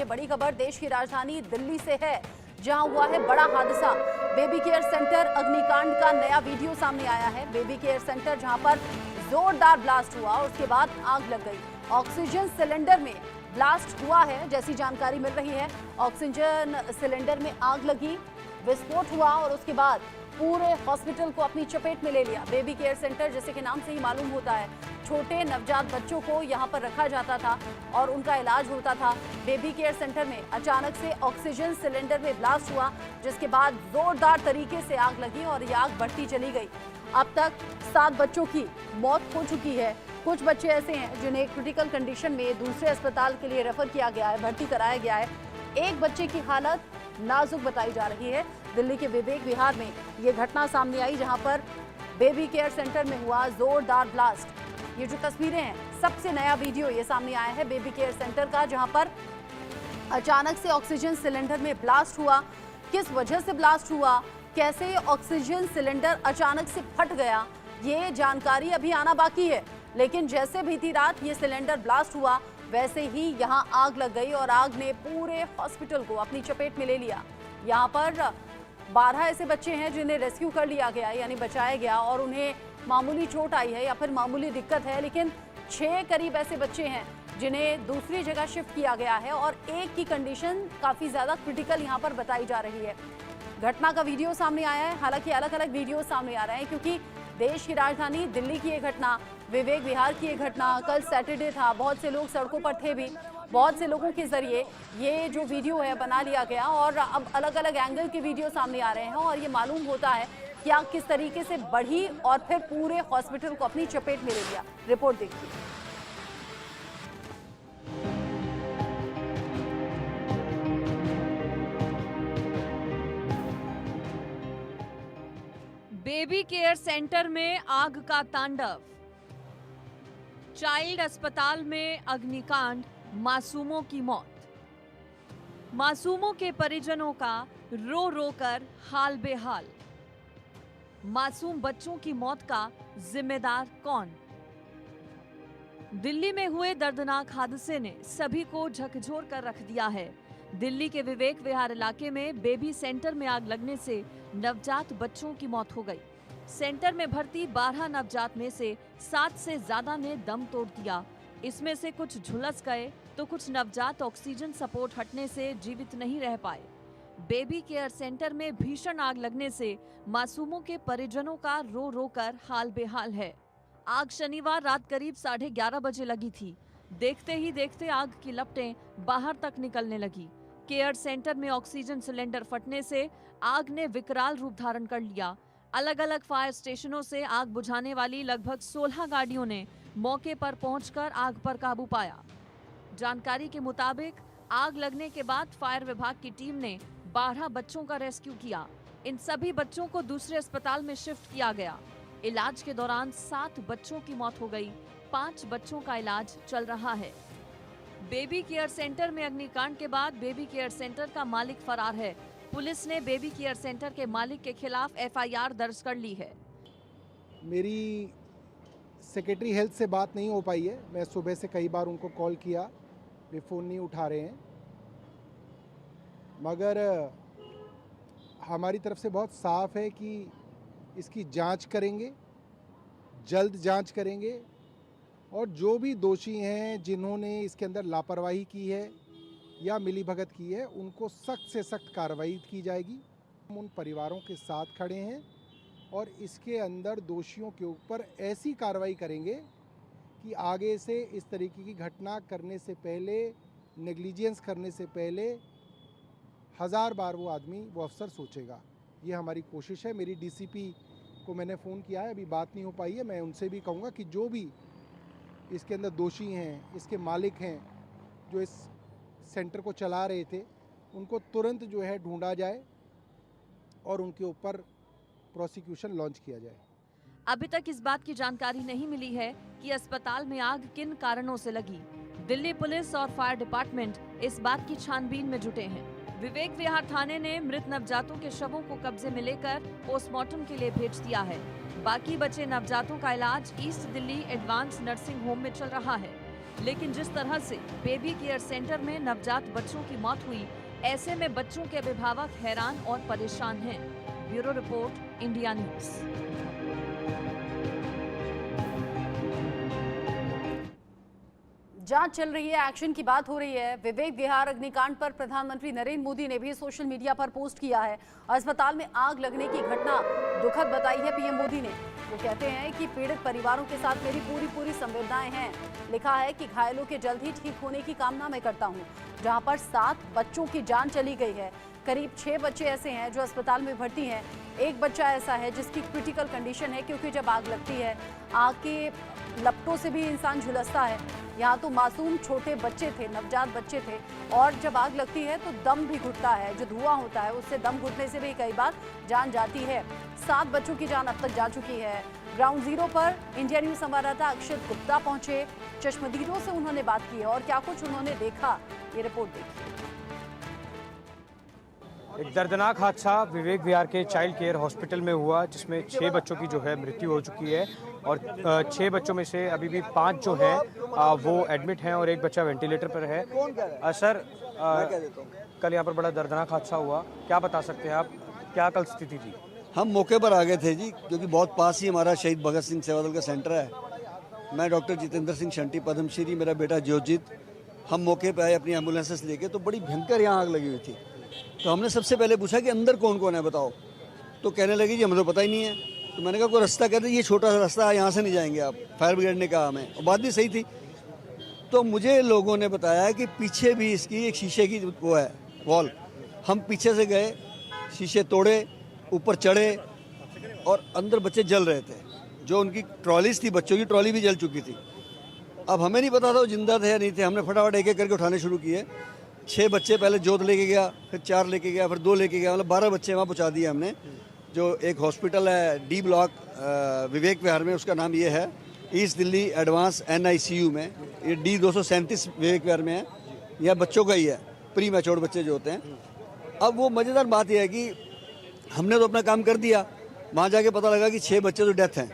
में बड़ी खबर देश की राजधानी दिल्ली से है, जहां हुआ है बड़ा हादसा। बेबी केयर सेंटर अग्निकांड का नया वीडियो सामने आया है। बेबी केयर सेंटर जहां पर जोरदार ब्लास्ट हुआ और उसके बाद आग लग गई। ऑक्सीजन सिलेंडर में ब्लास्ट हुआ है, जैसी जानकारी मिल रही है। ऑक्सीजन सिलेंडर में आग लगी, विस्फोट हुआ और उसके बाद पूरे हॉस्पिटल को अपनी चपेट में ले लिया। बेबी केयर सेंटर, जैसे कि नाम से ही मालूम होता है, छोटे नवजात बच्चों को यहां पर रखा जाता था और उनका इलाज होता था। बेबी केयर सेंटर में अचानक से ऑक्सीजन सिलेंडर में ब्लास्ट हुआ, जिसके बाद जोरदार तरीके से आग लगी और ये आग बढ़ती चली गई। अब तक 7 बच्चों की मौत हो चुकी है। कुछ बच्चे ऐसे हैं जिन्हें क्रिटिकल कंडीशन में दूसरे अस्पताल के लिए रेफर किया गया है, भर्ती कराया गया है। एक बच्चे की हालत नाजुक बताई जा रही है। दिल्ली के विवेक विहार में ये घटना सामने आई, जहां पर बेबी केयर सेंटर में हुआ जोरदार ब्लास्ट। ये जो तस्वीरें हैं, सबसे नया वीडियो ये सामने आया है बेबी केयर सेंटर का, जहां पर अचानक से ऑक्सीजन सिलेंडर में ब्लास्ट हुआ। किस वजह से ब्लास्ट हुआ, कैसे ऑक्सीजन सिलेंडर अचानक से फट गया, ये जानकारी अभी आना बाकी है। लेकिन जैसे बीती रात ये सिलेंडर ब्लास्ट हुआ, वैसे ही यहां आग लग गई और आग ने पूरे हॉस्पिटल को अपनी चपेट में ले लिया। यहां पर 12 ऐसे बच्चे हैं जिन्हें रेस्क्यू कर लिया गया, यानी बचाया गया, और उन्हें मामूली चोट आई है या फिर मामूली दिक्कत है। लेकिन 6 करीब ऐसे बच्चे हैं जिन्हें दूसरी जगह शिफ्ट किया गया है और एक की कंडीशन काफ़ी ज़्यादा क्रिटिकल यहाँ पर बताई जा रही है। घटना का वीडियो सामने आया है, हालांकि अलग अलग वीडियो सामने आ रहे हैं, क्योंकि देश की राजधानी दिल्ली की ये घटना, विवेक विहार की ये घटना, कल सैटरडे था, बहुत से लोग सड़कों पर थे भी। बहुत से लोगों के जरिए ये जो वीडियो है बना लिया गया और अब अलग अलग एंगल के वीडियो सामने आ रहे हैं और ये मालूम होता है कि आग किस तरीके से बढ़ी और फिर पूरे हॉस्पिटल को अपनी चपेट में ले लिया। रिपोर्ट देखिए। बेबी केयर सेंटर में आग का तांडव। चाइल्ड अस्पताल में अग्निकांड, मासूमों की मौत। मासूमों के परिजनों का रो रो कर हाल बेहाल। मासूम बच्चों की मौत का जिम्मेदार कौन? दिल्ली में हुए दर्दनाक हादसे ने सभी को झकझोर कर रख दिया है। दिल्ली के विवेक विहार इलाके में बेबी सेंटर में आग लगने से नवजात बच्चों की मौत हो गई। सेंटर में भर्ती 12 नवजात में से 7 से ज्यादा ने दम तोड़ दिया। इसमें से कुछ झुलस गए तो कुछ नवजात ऑक्सीजन सपोर्ट हटने से जीवित नहीं रह पाए। बेबी केयर सेंटर में भीषण आग लगने से मासूमों के परिजनों का रो रो कर हाल बेहाल है। आग शनिवार रात करीब 11:30 बजे लगी थी। देखते ही देखते आग की लपटें बाहर तक निकलने लगी। केयर सेंटर में ऑक्सीजन सिलेंडर फटने से आग ने विकराल रूप धारण कर लिया। अलग अलग फायर स्टेशनों से आग बुझाने वाली लगभग 16 गाड़ियों ने मौके पर पहुंचकर आग पर काबू पाया। जानकारी के मुताबिक आग लगने के बाद फायर विभाग की टीम ने 12 बच्चों का रेस्क्यू किया। इन सभी बच्चों को दूसरे अस्पताल में शिफ्ट किया गया। इलाज के दौरान 7 बच्चों की मौत हो गई, 5 बच्चों का इलाज चल रहा है। बेबी केयर सेंटर में अग्निकांड के बाद बेबी केयर सेंटर का मालिक फरार है। पुलिस ने बेबी केयर सेंटर के मालिक के खिलाफ FIR दर्ज कर ली है। मेरी सेक्रेटरी हेल्थ से बात नहीं हो पाई है। मैं सुबह से कई बार उनको कॉल किया, वे फ़ोन नहीं उठा रहे हैं। मगर हमारी तरफ से बहुत साफ है कि इसकी जांच करेंगे, जल्द जांच करेंगे और जो भी दोषी हैं जिन्होंने इसके अंदर लापरवाही की है या मिलीभगत की है, उनको सख्त से सख्त कार्रवाई की जाएगी। हम उन परिवारों के साथ खड़े हैं और इसके अंदर दोषियों के ऊपर ऐसी कार्रवाई करेंगे कि आगे से इस तरीके की घटना करने से पहले, नेग्लिजेंस करने से पहले 1000 बार वो आदमी, वो अफसर सोचेगा। ये हमारी कोशिश है। मेरी DCP को मैंने फ़ोन किया है, अभी बात नहीं हो पाई है। मैं उनसे भी कहूँगा कि जो भी इसके अंदर दोषी हैं, इसके मालिक हैं, जो इस सेंटर को चला रहे थे, उनको तुरंत जो है ढूंढा जाए और उनके ऊपर प्रोसिक्यूशन लॉन्च किया जाए। अभी तक इस बात की जानकारी नहीं मिली है कि अस्पताल में आग किन कारणों से लगी। दिल्ली पुलिस और फायर डिपार्टमेंट इस बात की छानबीन में जुटे हैं। विवेक विहार थाने ने मृत नवजातों के शवों को कब्जे में लेकर पोस्टमार्टम के लिए भेज दिया है। बाकी बचे नवजातों का इलाज east Delhi advance nursing home में चल रहा है। लेकिन जिस तरह से बेबी केयर सेंटर में नवजात बच्चों की मौत हुई, ऐसे में बच्चों के अभिभावक हैरान और परेशान हैं। Bureau report, India news. जांच चल रही है, एक्शन की बात हो रही है। विवेक विहार अग्निकांड पर प्रधानमंत्री नरेंद्र मोदी ने भी सोशल मीडिया पर पोस्ट किया है। अस्पताल में आग लगने की घटना दुखद बताई है पीएम मोदी ने। वो कहते हैं कि पीड़ित परिवारों के साथ मेरी पूरी संवेदनाएं हैं। लिखा है कि घायलों के जल्द ही ठीक होने की कामना मैं करता हूं। जहां पर 7 बच्चों की जान चली गई है। करीब 6 बच्चे ऐसे हैं जो अस्पताल में भर्ती हैं। एक बच्चा ऐसा है जिसकी क्रिटिकल कंडीशन है, क्योंकि जब आग लगती है आग के लपटों से भी इंसान झुलसता है। यहाँ तो मासूम छोटे बच्चे थे, नवजात बच्चे थे, और जब आग लगती है तो दम भी घुटता है। जो धुआं होता है उससे दम घुटने से भी कई बार जान जाती है। 7 बच्चों की जान अब तक जा चुकी है। ग्राउंड जीरो पर इंडिया न्यूज संवाददाता अक्षित गुप्ता पहुंचे। चश्मदीदों से उन्होंने बात की और क्या कुछ उन्होंने देखा, ये रिपोर्ट देखिए। एक दर्दनाक हादसा विवेक विहार के चाइल्ड केयर हॉस्पिटल में हुआ, जिसमें 6 बच्चों की जो है मृत्यु हो चुकी है और 6 बच्चों में से अभी भी 5 जो है वो एडमिट हैं और एक बच्चा वेंटिलेटर पर है। सर, कल यहाँ पर बड़ा दर्दनाक हादसा हुआ, क्या बता सकते हैं आप, क्या कल स्थिति थी? हम मौके पर आ गए थे जी, क्योंकि बहुत पास ही हमारा शहीद भगत सिंह सेवादल का सेंटर है। मैं डॉक्टर जितेंद्र सिंह शंटी पद्मश्री, मेरा बेटा ज्योजित, हम मौके पर आए अपनी एम्बुलेंसेस लेके। तो बड़ी भयंकर यहाँ आग लगी हुई थी। तो हमने सबसे पहले पूछा कि अंदर कौन कौन है बताओ। तो कहने लगे जी हमें तो पता ही नहीं है। तो मैंने कहा कोई रास्ता, कहते ये छोटा सा रास्ता है, यहाँ से नहीं जाएंगे आप। फायर ब्रिगेड ने कहा हमें, और बात भी सही थी। तो मुझे लोगों ने बताया कि पीछे भी इसकी एक शीशे की वो है वॉल। हम पीछे से गए, शीशे तोड़े, ऊपर चढ़े और अंदर बच्चे जल रहे थे। जो उनकी ट्रॉलीज थी, बच्चों की ट्रॉली भी जल चुकी थी। अब हमें नहीं पता था वो जिंदा थे या नहीं थे। हमने फटाफट एक एक करके उठाने शुरू किए। 6 बच्चे पहले जोत लेके गया, फिर 4 लेके गया, फिर 2 लेके गया, मतलब 12 बच्चे वहाँ पहुँचा दिए हमने। जो एक हॉस्पिटल है डी ब्लॉक विवेक विहार में, उसका नाम ये है ईस्ट दिल्ली एडवांस NICU में। ये D 237 विवेक विहार में है। यह बच्चों का ही है, प्री मैच्योर्ड बच्चे जो होते हैं। अब वो मज़ेदार बात यह है कि हमने तो अपना काम कर दिया। वहाँ जाके पता लगा कि 6 बच्चे तो डेथ हैं,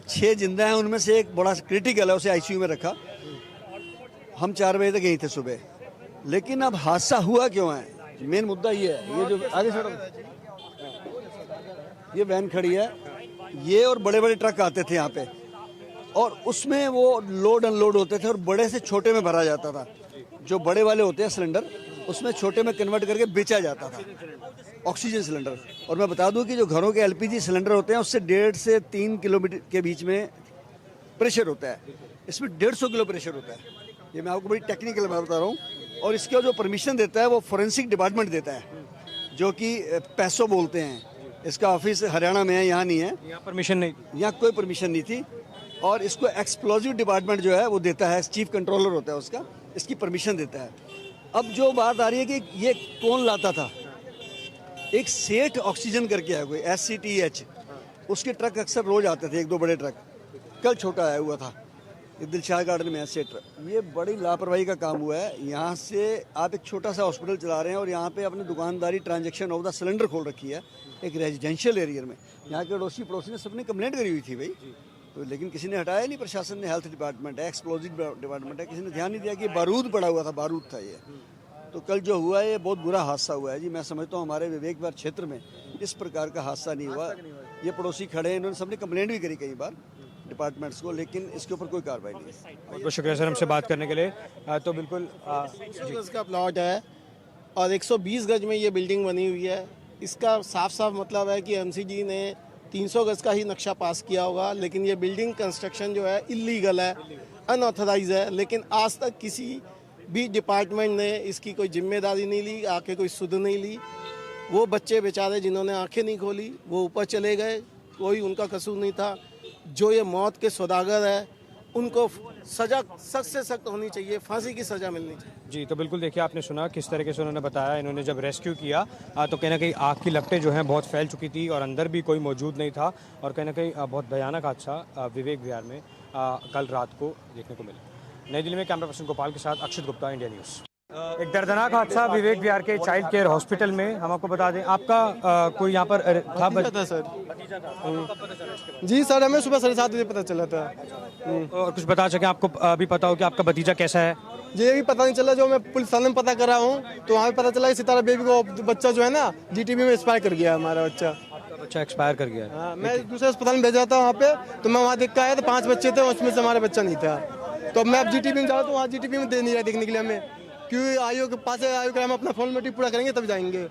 6 जिंदा हैं। उनमें से एक बड़ा क्रिटिकल है, उसे ICU में रखा। हम 4 बजे तक यहीं थे सुबह। लेकिन अब हादसा हुआ क्यों है, मेन मुद्दा ये है। ये जो आगे सड़क, ये वैन खड़ी है, ये और बड़े बड़े ट्रक आते थे यहाँ पे, और उसमें वो लोड अनलोड होते थे और बड़े से छोटे में भरा जाता था। जो बड़े वाले होते हैं सिलेंडर, उसमें छोटे में कन्वर्ट करके बेचा जाता था, ऑक्सीजन सिलेंडर। और मैं बता दूं कि जो घरों के LPG सिलेंडर होते हैं उससे 1.5 से 3 किलोमीटर के बीच में प्रेशर होता है। इसमें 150 किलो प्रेशर होता है। ये मैं आपको बड़ी टेक्निकल बात बता रहा हूँ। और इसका जो परमिशन देता है वो फोरेंसिक डिपार्टमेंट देता है, जो कि पैसो बोलते हैं। इसका ऑफिस हरियाणा में है, यहाँ नहीं है। यहाँ परमिशन नहीं, यहाँ कोई परमिशन नहीं थी। और इसको एक्सप्लोजिव डिपार्टमेंट जो है वो देता है, चीफ कंट्रोलर होता है उसका, इसकी परमिशन देता है। अब जो बात आ रही है कि ये कौन लाता था, एक सेठ ऑक्सीजन करके है कोई SCTH, उसके ट्रक अक्सर रोज आते थे, 1-2 बड़े ट्रक। कल छोटा आया हुआ था, ये दिलशाद गार्डन में है सेठ। ये बड़ी लापरवाही का काम हुआ है। यहाँ से आप एक छोटा सा हॉस्पिटल चला रहे हैं और यहाँ पे अपनी दुकानदारी ट्रांजैक्शन ऑफ द सिलेंडर खोल रखी है एक रेजिडेंशियल एरिया में। यहाँ के अड़ोसी पड़ोसी ने सबने कंप्लेंट करी हुई थी भाई, तो लेकिन किसी ने हटाया नहीं। प्रशासन ने, हेल्थ डिपार्टमेंट है, एक्सप्लोजिव डिपार्टमेंट है, किसी ने ध्यान नहीं दिया कि बारूद पड़ा हुआ था, बारूद था ये। तो कल जो हुआ है ये बहुत बुरा हादसा हुआ है जी। मैं समझता हूँ हमारे विवेक विहार क्षेत्र में इस प्रकार का हादसा नहीं हुआ। ये पड़ोसी खड़े हैं, इन्होंने सबने कंप्लेंट भी करी कई बार डिपार्टमेंट्स को, लेकिन इसके ऊपर कोई कार्रवाई नहीं है। बहुत बहुत शुक्रिया सर हमसे बात करने के लिए। तो बिल्कुल 100 गज का प्लॉट है और 120 गज में ये बिल्डिंग बनी हुई है। इसका साफ साफ मतलब है कि MCG ने 300 गज का ही नक्शा पास किया होगा, लेकिन ये बिल्डिंग कंस्ट्रक्शन जो है इलीगल है, अनऑथराइज है। लेकिन आज तक किसी भी डिपार्टमेंट ने इसकी कोई जिम्मेदारी नहीं ली, आके कोई सुध नहीं ली। वो बच्चे बेचारे जिन्होंने आंखें नहीं खोली वो ऊपर चले गए, कोई उनका कसूर नहीं था। जो ये मौत के सौदागर है उनको सजा सख्त से सख्त होनी चाहिए, फांसी की सजा मिलनी चाहिए। जी, तो बिल्कुल देखिए आपने सुना किस तरीके से उन्होंने बताया। इन्होंने जब रेस्क्यू किया तो कहीं ना कहीं आग की लपटें जो हैं बहुत फैल चुकी थी और अंदर भी कोई मौजूद नहीं था, और कहीं ना कहीं बहुत भयानक हादसा विवेक विहार में कल रात को देखने को मिला। नई दिल्ली में कैमरा पर्सन गोपाल के साथ अक्षित गुप्ता, इंडिया न्यूज़। एक दर्दनाक हादसा विवेक विहार के चाइल्ड केयर हॉस्पिटल में। हम आपको बता दें, आपका कोई यहाँ पर था था सर। जी सर, हमें सुबह 7:30 बजे पता चला था। और कुछ बता सकें, आपको अभी पता हो कि आपका भतीजा कैसा है? ये भी पता नहीं चला, जो मैं पुलिस थाने में पता कर रहा हूँ तो वहाँ पे पता चला कि सितारा बेबी को बच्चा जो है ना जीटीबी में एक्सपायर कर गया है हमारा बच्चा। आपका बच्चा एक्सपायर कर गया है? हाँ, मैं दूसरे अस्पताल में भेजा था वहाँ पे, तो मैं वहाँ देख के आया तो 5 बच्चे थे, उसमें से हमारा बच्चा नहीं था। तो मैं अब जीटीबी में जा रहा तो वहाँ जीटीबी में दे नहीं रहा देखने के लिए हमें, क्योंकि आयोग के पास आयोग के हम अपना फॉर्मेलिटी पूरा करेंगे तब जाएंगे।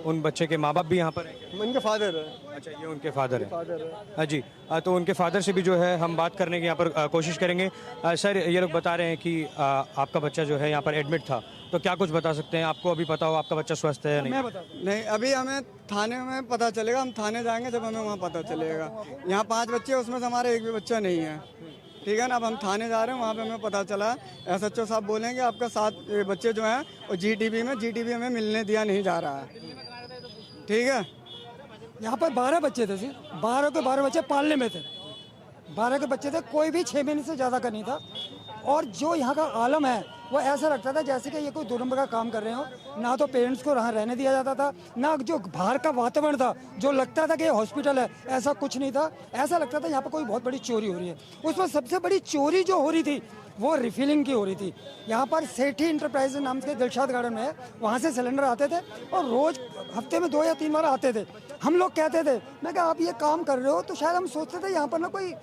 उन बच्चे के माँ बाप भी यहाँ पर हैं? उनके फादर है। अच्छा, ये उनके फादर है। फादर है। हाँ जी। तो उनके फादर से भी जो है हम बात करने की यहाँ पर कोशिश करेंगे। सर, ये लोग बता रहे हैं कि आपका बच्चा जो है यहाँ पर एडमिट था, तो क्या कुछ बता सकते हैं? आपको अभी पता हो आपका बच्चा स्वस्थ है या नहीं? नहीं, अभी हमें थाने में पता चलेगा, हम थाने जाएंगे जब हमें वहाँ पता चलेगा। यहाँ 5 बच्चे, उसमें से हमारा एक भी बच्चा नहीं है, ठीक है ना। अब हम थाने जा रहे हैं, वहाँ पे हमें पता चला SHO साहब बोलेंगे आपका 7 बच्चे जो हैं और जीटीबी हमें मिलने दिया नहीं जा रहा है, ठीक है। यहाँ पर 12 बच्चे थे जी, 12 के 12 बच्चे पालने में थे, 12 के बच्चे थे, कोई भी 6 महीने से ज़्यादा का नहीं था। और जो यहाँ का आलम है वो ऐसा लगता था जैसे कि ये कोई 2 नंबर का काम कर रहे हो। ना तो पेरेंट्स को यहाँ रहने दिया जाता था, ना जो बाहर का वातावरण था जो लगता था कि ये हॉस्पिटल है, ऐसा कुछ नहीं था। ऐसा लगता था यहाँ पर कोई बहुत बड़ी चोरी हो रही है। उसमें सबसे बड़ी चोरी जो हो रही थी वो रिफिलिंग की हो रही थी। यहाँ पर सेठी इंटरप्राइज नाम के दिलशाद गार्डन में है, वहाँ से सिलेंडर आते थे और रोज़ हफ्ते में 2 या 3 बार आते थे। हम लोग कहते थे, मैं कहा आप ये काम कर रहे हो, तो शायद हम सोचते थे यहाँ पर ना कोई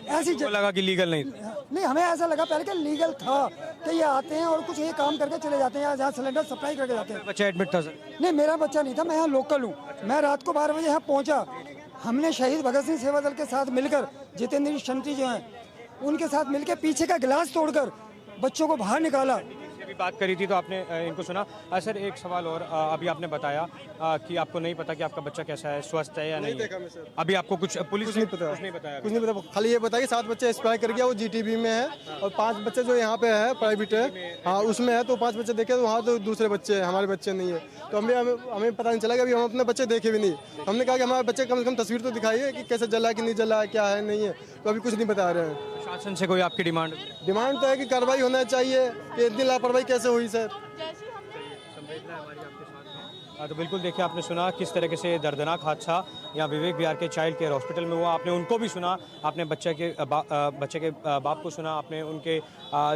ऐसी लगा कि लीगल नहीं? नहीं, हमें ऐसा लगा पहले कि लीगल था कि ये आते हैं और कुछ ये काम करके चले जाते हैं, जहाँ सिलेंडर सप्लाई करके जाते हैं। बच्चा एडमिट था सर? नहीं, मेरा बच्चा नहीं था, मैं यहाँ लोकल हूँ। मैं रात को 12 बजे यहाँ पहुँचा। हमने शहीद भगत सिंह सेवा दल के साथ मिलकर, जितेंद्र शंटी जो हैं उनके साथ मिलकर पीछे का गिलास तोड़कर बच्चों को बाहर निकाला। भी बात करी थी तो आपने इनको सुना। सर, एक सवाल और, अभी आपने बताया कि आपको नहीं पता कि आपका बच्चा कैसा है, स्वस्थ है या नहीं देखा मैं सर। अभी आपको कुछ पुलिस कुछ नहीं पता, कुछ नहीं बताया? कुछ नहीं पता, खाली ये बताया कि 7 बच्चे एक्सपायर कर गया, वो जीटीबी में है, और 5 बच्चे जो यहाँ पे है प्राइवेट है, हाँ उसमें है। तो 5 बच्चे देखे तो वहाँ तो दूसरे बच्चे हैं, हमारे बच्चे नहीं है। तो हमें पता नहीं चला कि अभी हम अपने बच्चे देखे भी नहीं। हमने कहा कि हमारे बच्चे कम से कम तस्वीर तो दिखाइए कि कैसे जला है कि नहीं जला है, क्या है नहीं है, तो अभी कुछ नहीं बता रहे हैं। प्रशासन से कोई आपकी डिमांड तो है कि कार्रवाई होना चाहिए, कि इतनी लापरवाही कैसे हुई सर। तो बिल्कुल देखिए, आपने सुना किस तरीके से दर्दनाक हादसा यहाँ विवेक विहार के चाइल्ड केयर हॉस्पिटल में हुआ। आपने उनको भी सुना, आपने बच्चे के बाप को सुना, आपने उनके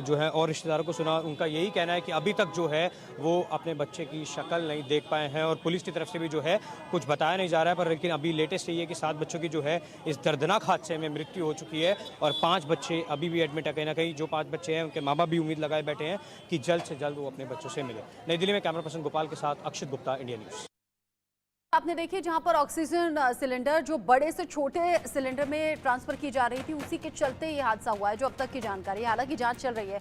जो है और रिश्तेदारों को सुना। उनका यही कहना है कि अभी तक जो है वो अपने बच्चे की शक्ल नहीं देख पाए हैं और पुलिस की तरफ से भी जो है कुछ बताया नहीं जा रहा है। पर लेकिन अभी लेटेस्ट ये है कि 7 बच्चों की जो है इस दर्दनाक हादसे में मृत्यु हो चुकी है और 5 बच्चे अभी भी एडमिट है। कहीं ना कहीं जो 5 बच्चे हैं उनके माँ बाप भी उम्मीद लगाए बैठे हैं कि जल्द से जल्द वो अपने बच्चों से मिले। नई दिल्ली में कैमरा पर्सन गोपाल के साथ अक्षित गुप्ता, इंडिया न्यूज़। आपने देखी जहां पर ऑक्सीजन सिलेंडर जो बड़े से छोटे सिलेंडर में ट्रांसफर की जा रही थी, उसी के चलते ये हादसा हुआ है, जो अब तक की जानकारी है। हालांकि जांच चल रही है।